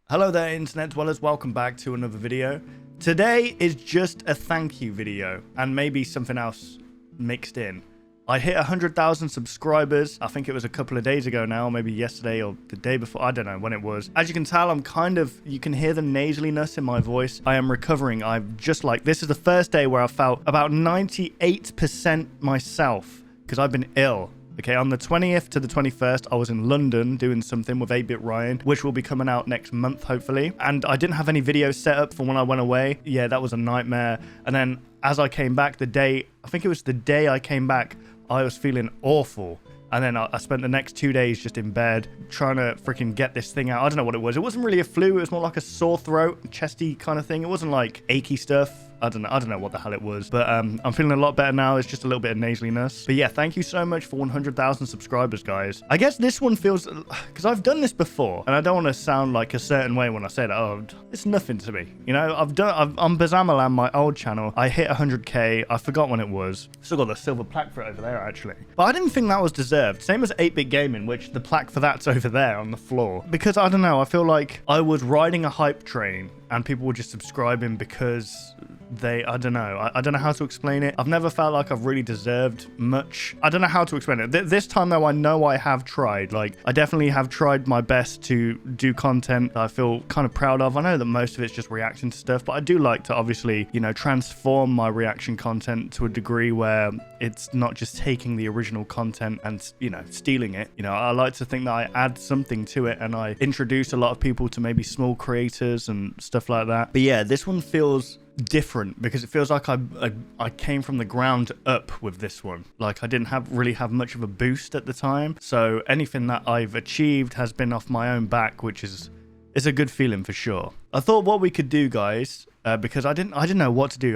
Hello there, internet dwellers, welcome back to another video. Today is just a thank you video and maybe something else mixed in. I hit 100,000 subscribers. I think it was a couple of days ago now, maybe yesterday or the day before. I don't know when it was. As you can tell, you can hear the nasaliness in my voice. I am recovering. This is the first day where I felt about 98% myself because I've been ill. Okay, on the 20th to the 21st, I was in London doing something with 8-Bit Ryan, which will be coming out next month, hopefully. And I didn't have any videos set up for when I went away. Yeah, that was a nightmare. And then as I came back, I think it was the day I came back, I was feeling awful. And then I spent the next 2 days just in bed trying to freaking get this thing out. I don't know what it was. It wasn't really a flu. It was more like a sore throat, chesty kind of thing. It wasn't like achy stuff. I don't know what the hell it was, but I'm feeling a lot better now. It's just a little bit of nasaliness. But yeah, thank you so much for 100,000 subscribers, guys. I guess this one feels, because I've done this before, and I don't want to sound like a certain way when I say that. Oh, it's nothing to me. You know, on Bazamalam, my old channel, I hit 100K. I forgot when it was. Still got the silver plaque for it over there, actually. But I didn't think that was deserved. Same as 8-Bit Gaming, which the plaque for that's over there on the floor. Because I don't know, I feel like I was riding a hype train and people were just subscribing because I don't know. I don't know how to explain it. I've never felt like I've really deserved much. I don't know how to explain it. This time, though, I know I have tried. Like, I definitely have tried my best to do content that I feel kind of proud of. I know that most of it's just reaction to stuff, but I do like to obviously, you know, transform my reaction content to a degree where it's not just taking the original content and, you know, stealing it. You know, I like to think that I add something to it and I introduce a lot of people to maybe small creators and stuff like that. But yeah, this one feels different because it feels like I came from the ground up with this one. Like I didn't really have much of a boost at the time, so anything that I've achieved has been off my own back, which is a good feeling for sure. I thought what we could do, guys, because I didn't know what to do.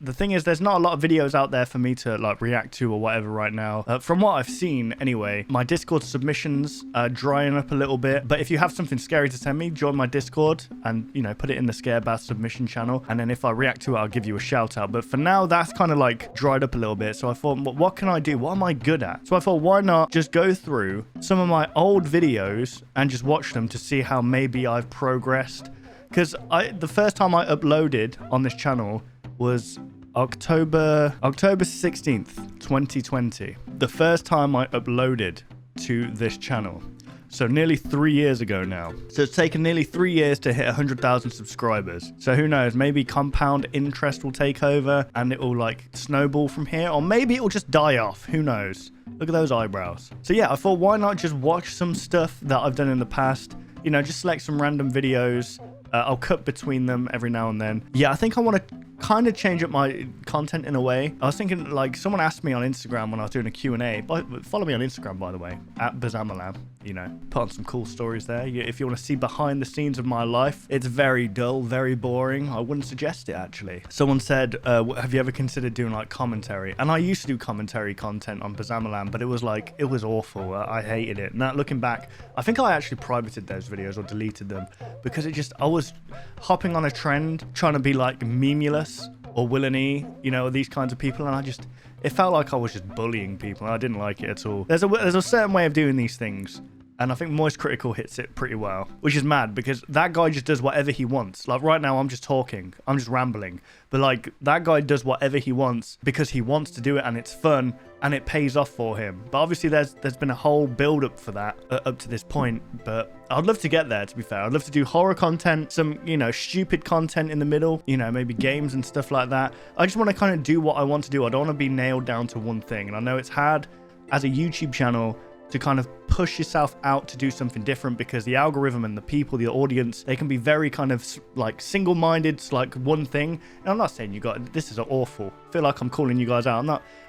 The thing is, there's not a lot of videos out there for me to like react to or whatever right now. From what I've seen, anyway, my Discord submissions are drying up a little bit. But if you have something scary to send me, join my Discord and, you know, put it in the Scarebath submission channel. And then if I react to it, I'll give you a shout out. But for now, that's kind of like dried up a little bit. So I thought, what can I do? What am I good at? So I thought, why not just go through some of my old videos and just watch them to see how maybe I've progressed. Because the first time I uploaded on this channel was October 16th, 2020. The first time I uploaded to this channel. So nearly 3 years ago now. So it's taken nearly 3 years to hit 100,000 subscribers. So who knows, maybe compound interest will take over and it will like snowball from here. Or maybe it will just die off, who knows. Look at those eyebrows. So yeah, I thought why not just watch some stuff that I've done in the past. You know, just select some random videos. I'll cut between them every now and then. Yeah, I think I want to kind of change up my content in a way. I was thinking, like, someone asked me on Instagram when I was doing a Q&A. Follow me on Instagram, by the way, at Bazamalam. You know, put on some cool stories there. If you want to see behind the scenes of my life, it's very dull, very boring. I wouldn't suggest it, actually. Someone said, have you ever considered doing, like, commentary? And I used to do commentary content on Bazamalam, but it was, like, it was awful. I hated it. Now, looking back, I think I actually privated those videos or deleted them because I was hopping on a trend, trying to be, like, memulous or villainy, you know, these kinds of people, and it felt like I was just bullying people, and I didn't like it at all. There's a certain way of doing these things, and I think Moist Critical hits it pretty well, which is mad because that guy just does whatever he wants. Like right now, I'm just talking, I'm just rambling, but like that guy does whatever he wants because he wants to do it, and it's fun, and it pays off for him. But obviously, there's been a whole build up for that up to this point, but I'd love to get there, to be fair. I'd love to do horror content, some, you know, stupid content in the middle, you know, maybe games and stuff like that. I just want to kind of do what I want to do. I don't want to be nailed down to one thing. And I know it's hard as a YouTube channel to kind of push yourself out to do something different because the algorithm and the people, the audience, they can be very kind of like single-minded, like one thing. And I'm not saying this is awful. I feel like I'm calling you guys out.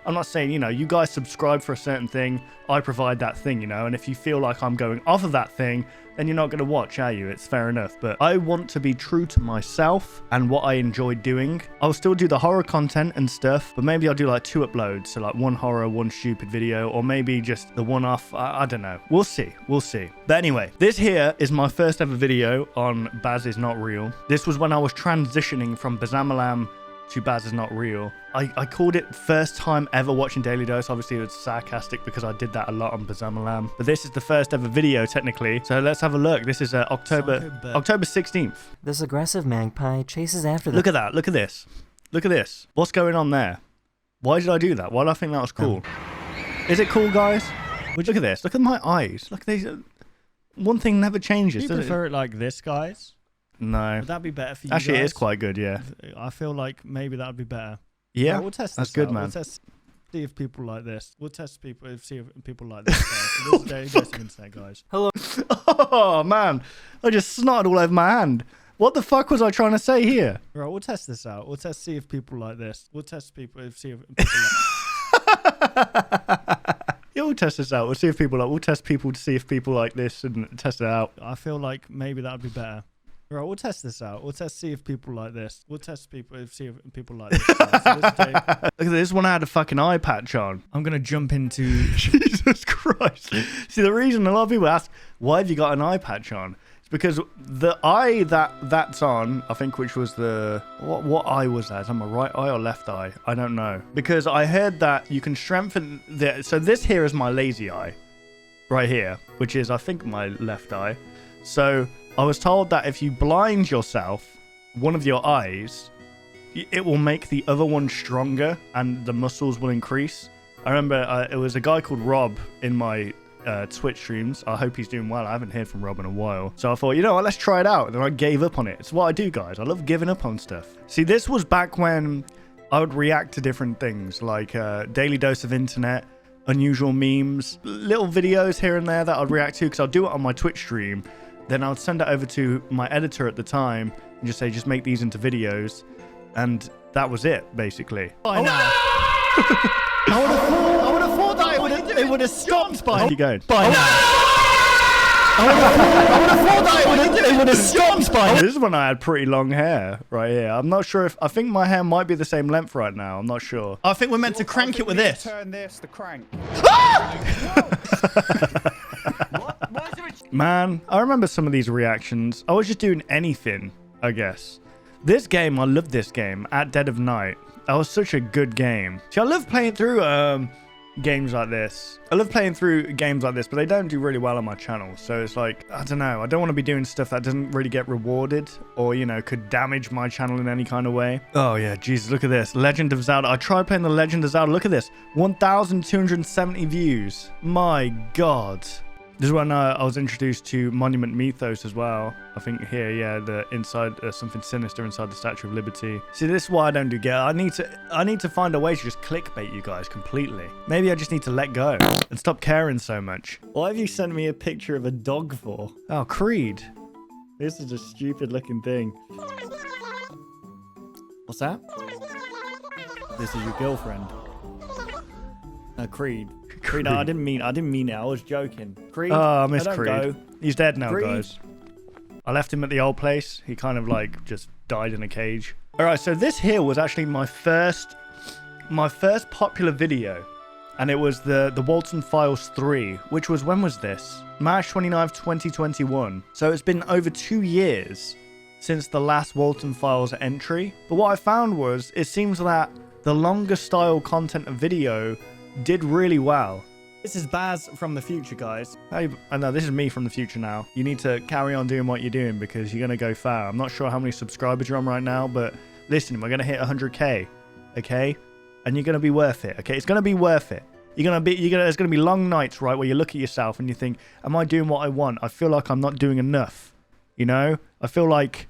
I'm not saying, you know, you guys subscribe for a certain thing, I provide that thing, you know, and if you feel like I'm going off of that thing, then you're not going to watch, are you? It's fair enough. But I want to be true to myself and what I enjoy doing. I'll still do the horror content and stuff, but maybe I'll do like 2 uploads. So like 1 horror, 1 stupid video, or maybe just the one off. I don't know. We'll see. We'll see. But anyway, this here is my first ever video on Baz is Not Real. This was when I was transitioning from Bazamalam Too bad it's not real. I called it first time ever watching Daily Dose. Obviously, it was sarcastic because I did that a lot on Bazamalam. But this is the first ever video, technically. So let's have a look. This is October 16th. This aggressive magpie chases after the... Look at that. Look at this. Look at this. What's going on there? Why did I do that? Why did I think that was cool? Is it cool, guys? Look at this. Look at my eyes. Look at these. One thing never changes. Do you prefer it like this, guys? No. Would that be better for you Actually, guys? it is quite good, yeah. I feel like maybe that would be better. Yeah, right, we'll test that's this good, out. man. We'll test, see if people like this. We'll test people, see if people like this, guys. This is Daily Dose of Internet, guys. Hello. Oh, man. I just snotted all over my hand. What the fuck was I trying to say here? Right, we'll test this out. We'll see if people like this. We'll test people, see if people like Yeah, we'll test this out. We'll see if people like. We'll test people to see if people like this and test it out. I feel like maybe that would be better. Right, we'll test this out. We'll see if people like this. We'll test people, see if people like this. Guys. So Look at this one. I had a fucking eye patch on. I'm gonna jump into. Jesus Christ. See, the reason a lot of people ask, why have you got an eye patch on? It's because the eye that's on, I think, which was the... What eye was that? Is that my right eye or left eye? I don't know. Because I heard that you can strengthen... So this here is my lazy eye. Right here. Which is, I think, my left eye. So I was told that if you blind yourself, one of your eyes, it will make the other one stronger and the muscles will increase. I remember it was a guy called Rob in my Twitch streams. I hope he's doing well. I haven't heard from Rob in a while. So I thought, you know what, let's try it out. And then I gave up on it. It's what I do, guys. I love giving up on stuff. See, this was back when I would react to different things like Daily Dose of Internet, unusual memes, little videos here and there that I'd react to because I'd do it on my Twitch stream. Then I would send it over to my editor at the time and just say, just make these into videos. And that was it, basically. By now. I would have thought that it would have stopped by. Keep you going. By now. I would have thought that it would have stopped by. This is when I had pretty long hair right here. I'm not sure if... I think my hair might be the same length right now. I'm not sure. I think we're meant to crank it with this. Turn this to crank. Man, I remember some of these reactions. I was just doing anything, I guess. This game, I love this game. At Dead of Night. That was such a good game. See, I love playing through games like this. I love playing through games like this, but they don't do really well on my channel. So it's like, I don't know. I don't want to be doing stuff that doesn't really get rewarded or, you know, could damage my channel in any kind of way. Oh, yeah. Jesus, look at this. Legend of Zelda. I tried playing the Legend of Zelda. Look at this. 1,270 views. My God. This is when I was introduced to Monument Mythos as well. I think here, yeah, the inside something sinister inside the Statue of Liberty. See, this is why I don't do get. I need to find a way to just clickbait you guys completely. Maybe I just need to let go and stop caring so much. Why have you sent me a picture of a dog for? Oh, Creed. This is a stupid looking thing. What's that? This is your girlfriend. Creed. Creed, no, I didn't mean it. I was joking. Creed. Oh, I miss Creed. Go. He's dead now, Creed. Guys. I left him at the old place. He kind of like just died in a cage. All right, so this here was actually my first popular video, and it was the Alton Files 3, which was, when was this? March 29th, 2021. So it's been over 2 years since the last Alton Files entry. But what I found was, it seems that the longer style content of video did really well. This is Baz from the future, guys. Hey, I know this is me from the future now. You need to carry on doing what you're doing because you're going to go far. I'm not sure how many subscribers you're on right now, but listen, we're going to hit 100k, okay? And you're going to be worth it, okay? It's going to be worth it. There's going to be long nights, right, where you look at yourself and you think, am I doing what I want? I feel like I'm not doing enough, you know? I feel like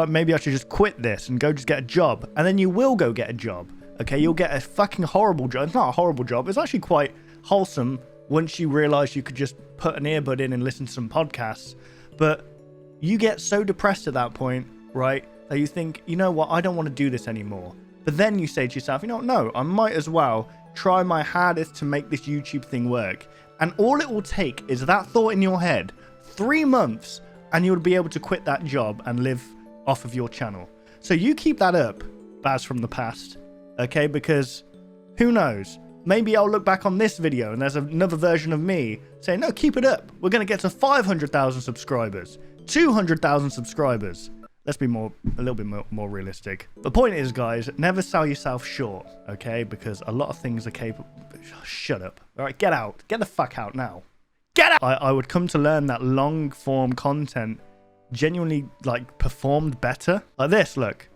maybe I should just quit this and go just get a job. And then you will go get a job. Okay, you'll get a fucking horrible job. It's not a horrible job. It's actually quite wholesome once you realize you could just put an earbud in and listen to some podcasts. But you get so depressed at that point, right, that you think, you know what, I don't want to do this anymore. But then you say to yourself, you know what, no, I might as well try my hardest to make this YouTube thing work. And all it will take is that thought in your head, 3 months, and you'll be able to quit that job and live off of your channel. So you keep that up, Baz from the past. Okay, because who knows? Maybe I'll look back on this video and there's another version of me saying, no, keep it up. We're going to get to 500,000 subscribers, 200,000 subscribers. let's be a little bit more realistic. The point is, guys, never sell yourself short, okay? Because a lot of things are capable. Shut up. All right, get out. Get the fuck out now. Get out. I would come to learn that long form content genuinely like performed better. Like this, look.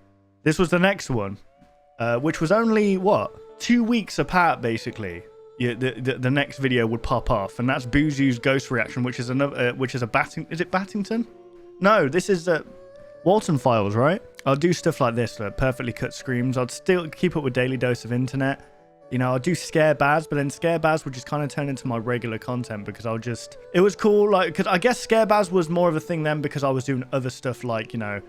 This was the next one, which was only what 2 weeks apart, basically. Yeah, the next video would pop off, and that's Boozoo's ghost reaction, which is another, which is a Is it Battington? No, this is Alton Files, right? I'll do stuff like this, perfectly cut screams. I'd still keep up with Daily Dose of Internet. You know, I'll do scare bads, but then scare bads would just kind of turn into my regular content because it was cool, like, because I guess scare bads was more of a thing then because I was doing other stuff like, you know,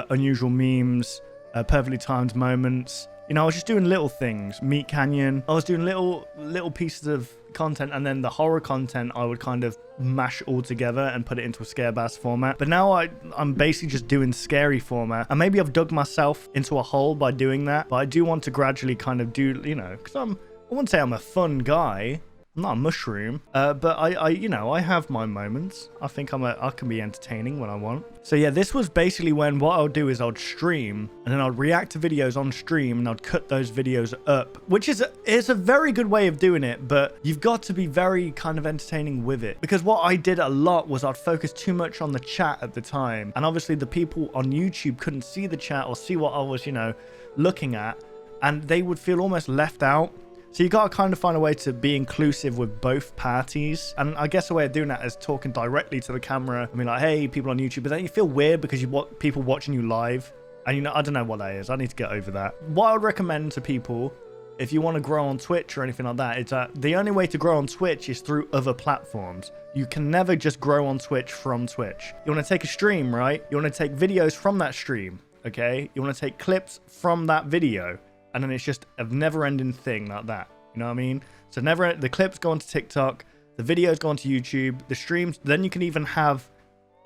unusual memes, perfectly timed moments. You know, I was just doing little things. Meat Canyon. I was doing little pieces of content, and then the horror content I would kind of mash all together and put it into a scare bass format. But now I'm basically just doing scary format, and maybe I've dug myself into a hole by doing that. But I do want to gradually kind of do, you know, because I wouldn't say I'm a fun guy. I'm not a mushroom, but I you know, I have my moments. I think I can be entertaining when I want. So yeah, this was basically when what I'll do is I'd stream, and then I'd react to videos on stream, and I'd cut those videos up, which is a very good way of doing it, but you've got to be very kind of entertaining with it. Because what I did a lot was I'd focus too much on the chat at the time, and obviously the people on YouTube couldn't see the chat or see what I was, you know, looking at, and they would feel almost left out. So you got to kind of find a way to be inclusive with both parties. And I guess the way of doing that is talking directly to the camera. I mean, like, hey, people on YouTube. But then you feel weird because you want people watching you live. And, you know, I don't know what that is. I need to get over that. What I would recommend to people, if you want to grow on Twitch or anything like that, is that the only way to grow on Twitch is through other platforms. You can never just grow on Twitch from Twitch. You want to take a stream, right? You want to take videos from that stream, okay? You want to take clips from that video. And then it's just a never-ending thing like that. You know what I mean? So the clips go onto TikTok, the videos go onto YouTube, the streams. Then you can even have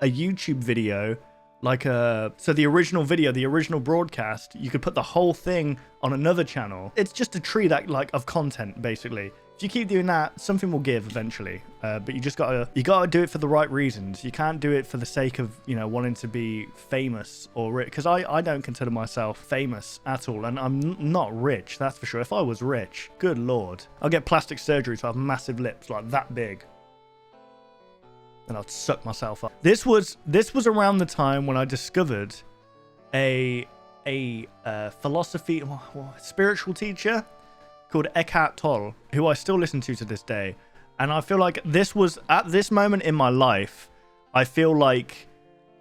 a YouTube video, like so the original video, the original broadcast. You could put the whole thing on another channel. It's just a tree that of content, basically. If you keep doing that, something will give eventually. But you gotta do it for the right reasons. You can't do it for the sake of, you know, wanting to be famous or rich. Because I don't consider myself famous at all, and I'm not rich, that's for sure. If I was rich, good lord, I'll get plastic surgery to have massive lips like that big, and I'd suck myself up. This was around the time when I discovered a philosophy, spiritual teacher called Eckhart Tolle, who I still listen to this day. And I feel like this was, at this moment in my life, I feel like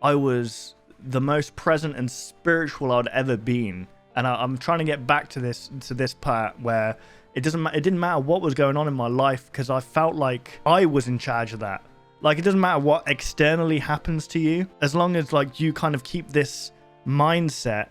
I was the most present and spiritual I'd ever been. And I'm trying to get back to this part where it didn't matter what was going on in my life, because I felt like I was in charge of that. Like, it doesn't matter what externally happens to you, as long as like you kind of keep this mindset,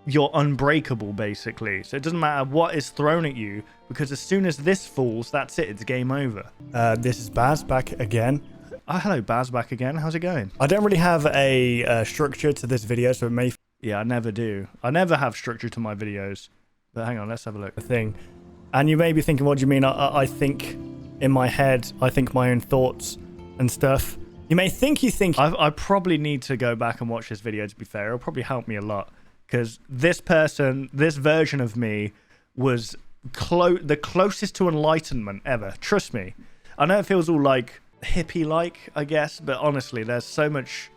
you're unbreakable, basically. So it doesn't matter what is thrown at you, because as soon as this falls, that's it, it's game over. This is Baz back again. Oh, hello, Baz back again. How's it going? I don't really have a structure to this video, so it may... Yeah, I never do. I never have structure to my videos. But hang on, let's have a look. And you may be thinking, what do you mean? I think in my head, I think my own thoughts and stuff. You may think I probably need to go back and watch this video, to be fair. It'll probably help me a lot. Because this version of me was the closest to enlightenment ever. Trust me. I know it feels all like hippie-like, I guess, but honestly, there's so much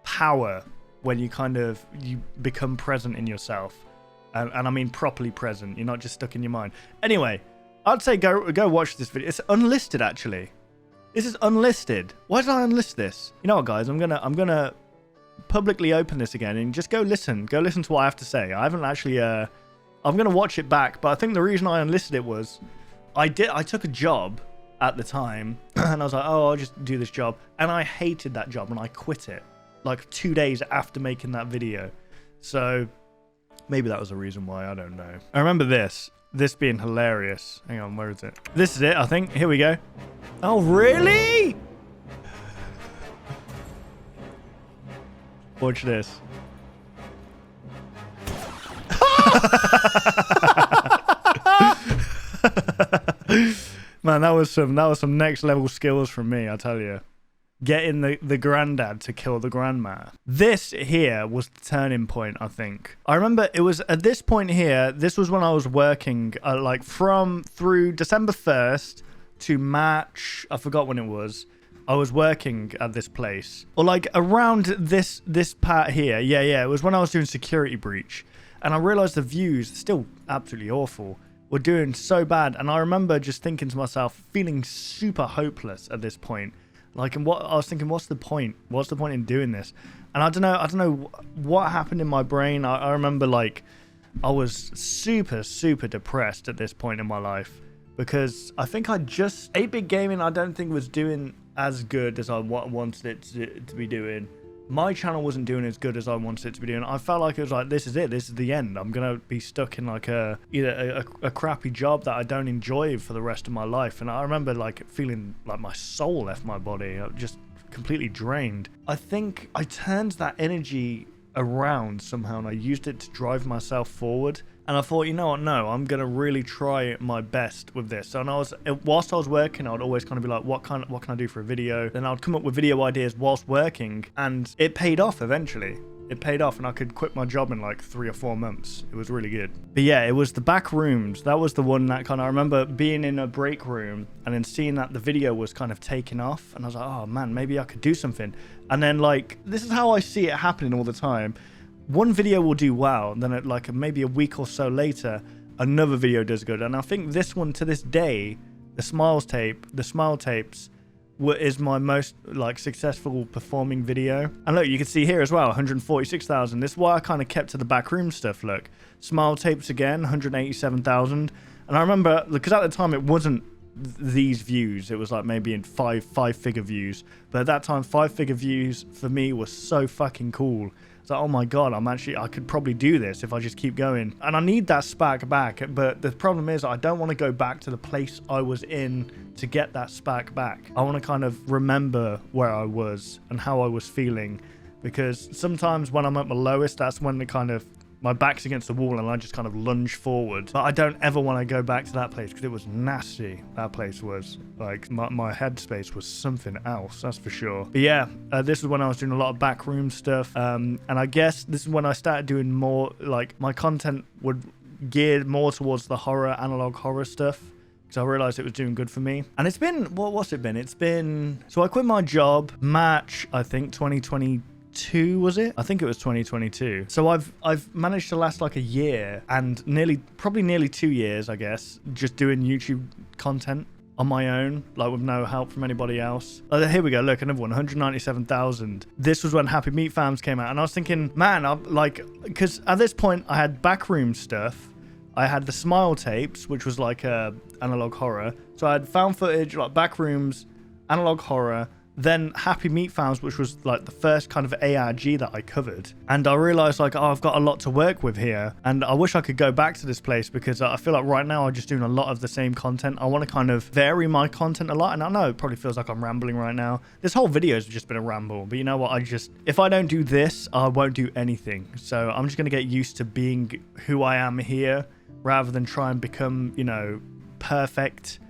power when you become present in yourself. And I mean properly present. You're not just stuck in your mind. Anyway, I'd say go watch this video. It's unlisted, actually. This is unlisted. Why did I unlist this? You know what, guys? I'm gonna publicly open this again and just go listen to what I have to say. I haven't actually I'm gonna watch it back, but I think the reason I unlisted it was I took a job at the time and I was like, oh, I'll just do this job, and I hated that job and I quit it like 2 days after making that video. So maybe that was the reason why, I don't know. I remember this being hilarious. Hang on, where is it? This is it, I think. Here we go. Oh, really? Watch this. Man, that was some next level skills from me, I tell you. getting the granddad to kill the grandma. This here was the turning point, I think. I remember it was at this point here, this was when I was working like through December 1st to March, I forgot when it was. I was working at this place. Or like around this part here. Yeah, it was when I was doing security breach. And I realized the views, still absolutely awful, were doing so bad. And I remember just thinking to myself, feeling super hopeless at this point. Like, and what I was thinking, what's the point? What's the point in doing this? And I don't know what happened in my brain. I remember like I was super depressed at this point in my life because I think 8-bit gaming I don't think was doing as good as I wanted it to be doing. My channel wasn't doing as good as I wanted it to be doing. I felt like it was like, this is it. This is the end. I'm going to be stuck in like either a crappy job that I don't enjoy for the rest of my life. And I remember like feeling like my soul left my body. I was just completely drained. I think I turned that energy around somehow and I used it to drive myself forward. And I thought, you know what, no, I'm going to really try my best with this. So whilst I was working, I would always kind of be like, what can I do for a video? Then I would come up with video ideas whilst working, and it paid off eventually. It paid off, and I could quit my job in like 3 or 4 months. It was really good. But yeah, it was the back rooms. That was the one that I remember being in a break room and then seeing that the video was kind of taking off. And I was like, oh man, maybe I could do something. And then like, this is how I see it happening all the time. One video will do well, and then like maybe a week or so later, another video does good. And I think this one to this day, the smile tapes, is my most like successful performing video. And look, you can see here as well, 146,000. This is why I kind of kept to the backroom stuff. Look, smile tapes again, 187,000. And I remember because at the time it wasn't these views, it was like maybe in five-figure views. But at that time, 5-figure views for me was so fucking cool. It's like, oh my god, I could probably do this if I just keep going. And I need that spark back, but the problem is I don't want to go back to the place I was in to get that spark back. I want to kind of remember where I was and how I was feeling, because sometimes when I'm at my lowest, that's when my back's against the wall and I just kind of lunge forward. But I don't ever want to go back to that place because it was nasty. That place was like, my headspace was something else, that's for sure. But yeah, this is when I was doing a lot of backroom stuff. And I guess this is when I started doing more, like my content would geared more towards the analog horror stuff. So I realized it was doing good for me. And it's been, what's it been? So I quit my job March, I think, 2022, was it? I think it was 2022. So I've managed to last like a year and probably nearly 2 years, I guess, just doing YouTube content on my own, like with no help from anybody else. Here we go, look, another one, 197,000. This was when Happy Meat Farms came out, and I was thinking, man, because at this point I had backroom stuff. I had the smile tapes, which was like analog horror. So I had found footage, like backrooms, analog horror, then Happy Meat Farms, which was like the first kind of ARG that I covered. And I realized like, oh, I've got a lot to work with here. And I wish I could go back to this place because I feel like right now I'm just doing a lot of the same content. I want to kind of vary my content a lot. And I know it probably feels like I'm rambling right now. This whole video has just been a ramble. But you know what? If I don't do this, I won't do anything. So I'm just going to get used to being who I am here rather than try and become, perfect,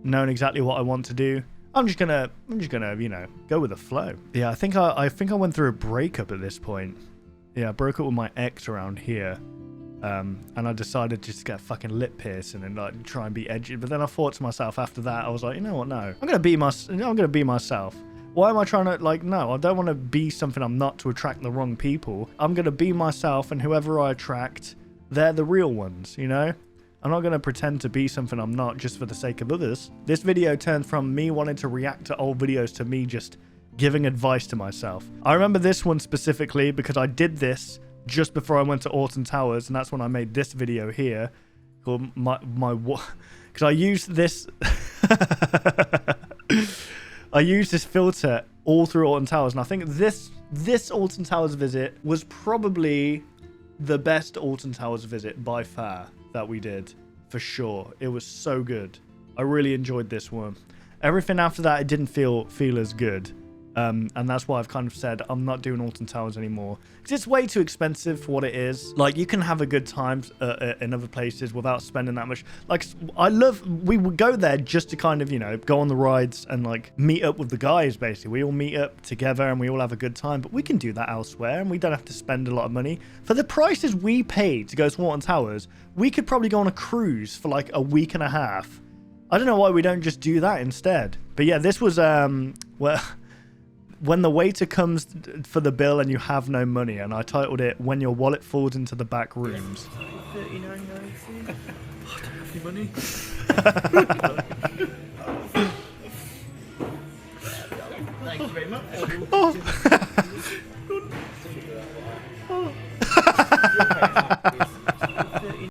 knowing exactly what I want to do. I'm just gonna, go with the flow. Yeah, I think I went through a breakup at this point. Yeah, I broke up with my ex around here. And I decided just to get fucking lip piercing and like try and be edgy. But then I thought to myself after that, I was like, you know what, no. I'm gonna be myself. Why am I trying to, no, I don't want to be something I'm not to attract the wrong people. I'm gonna be myself, and whoever I attract, they're the real ones, I'm not going to pretend to be something I'm not just for the sake of others. This video turned from me wanting to react to old videos to me just giving advice to myself. I remember this one specifically because I did this just before I went to Alton Towers, and that's when I made this video here called because I used this I used this filter all through Alton Towers, and I think this Alton Towers visit was probably the best Alton Towers visit by far that we did, for sure. It was so good. I really enjoyed this one. Everything after that, it didn't feel as good. And that's why I've kind of said I'm not doing Alton Towers anymore, because it's way too expensive for what it is. Like, you can have a good time in other places without spending that much. Like, we would go there just to kind of, you know, go on the rides and like meet up with the guys. Basically, we all meet up together and we all have a good time. But we can do that elsewhere, and we don't have to spend a lot of money for the prices we paid to go to Alton Towers. We could probably go on a cruise for like a week and a half. I don't know why we don't just do that instead. But yeah, this was well, when the waiter comes for the bill and you have no money, and I titled it "When Your Wallet Falls into the Back Rooms." $39.90. I don't have any money. Thank you very much.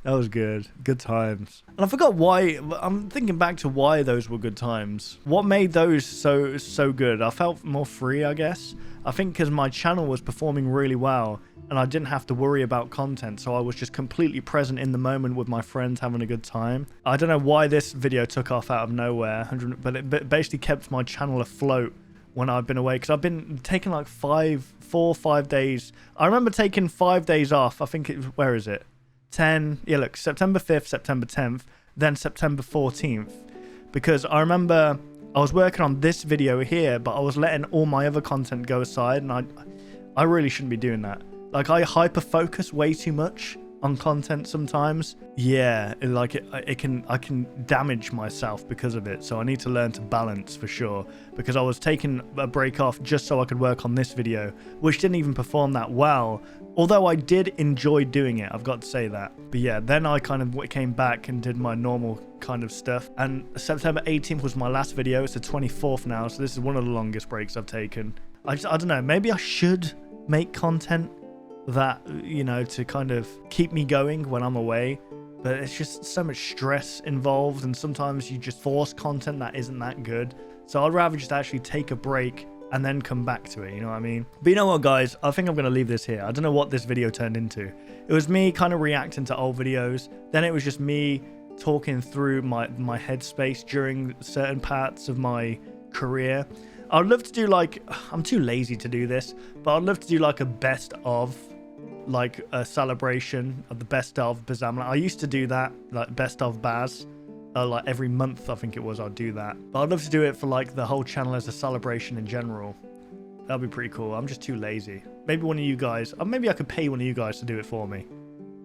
That was good. Good times. And I forgot why. I'm thinking back to why those were good times. What made those so good? I felt more free, I guess. I think because my channel was performing really well and I didn't have to worry about content. So I was just completely present in the moment with my friends having a good time. I don't know why this video took off out of nowhere, but it basically kept my channel afloat when I've been away, because I've been taking like 4 or 5 days. I remember taking 5 days off. I think where is it? 10, yeah, look, September 5th, September 10th, then September 14th. Because I remember I was working on this video here, but I was letting all my other content go aside, and I really shouldn't be doing that. Like, I hyper focus way too much on content sometimes. Yeah, I can damage myself because of it. So I need to learn to balance for sure, because I was taking a break off just so I could work on this video, which didn't even perform that well. Although I did enjoy doing it, I've got to say that. But yeah, then I kind of came back and did my normal kind of stuff. And September 18th was my last video. It's the 24th now, so this is one of the longest breaks I've taken. I don't know, maybe I should make content that, you know, to kind of keep me going when I'm away. But it's just so much stress involved, and sometimes you just force content that isn't that good. So I'd rather just actually take a break and then come back to it, you know what I mean? But you know what, guys? I think I'm going to leave this here. I don't know what this video turned into. It was me kind of reacting to old videos. Then it was just me talking through my headspace during certain parts of my career. I'd love to do like, I'm too lazy to do this, but I'd love to do like a best of, like a celebration of the best of Bazamla. I used to do that, like best of Baz. Like every month, I think it was, I'd do that. But I'd love to do it for like the whole channel as a celebration in general. That'd be pretty cool. I'm just too lazy. Maybe one of you guys, or maybe I could pay one of you guys to do it for me.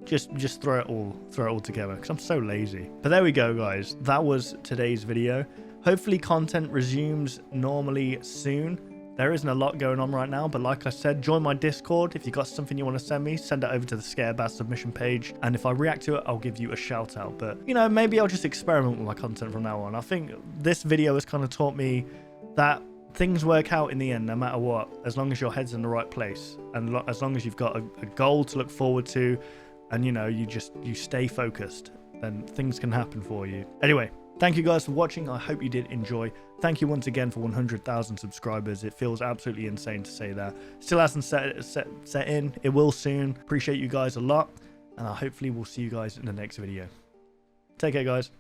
Just throw it all together, because I'm so lazy. But there we go, guys. That was today's video. Hopefully content resumes normally soon. There isn't a lot going on right now, but like I said, join my Discord. If you got something you want to send me, send it over to the Scarebaz submission page. And if I react to it, I'll give you a shout out. But, you know, maybe I'll just experiment with my content from now on. I think this video has kind of taught me that things work out in the end, no matter what, as long as your head's in the right place. And as long as you've got a goal to look forward to, and, you know, you stay focused, then things can happen for you. Anyway, thank you guys for watching. I hope you did enjoy. Thank you once again for 100,000 subscribers. It feels absolutely insane to say that. Still hasn't set in. It will soon. Appreciate you guys a lot. And I hopefully will see you guys in the next video. Take care, guys.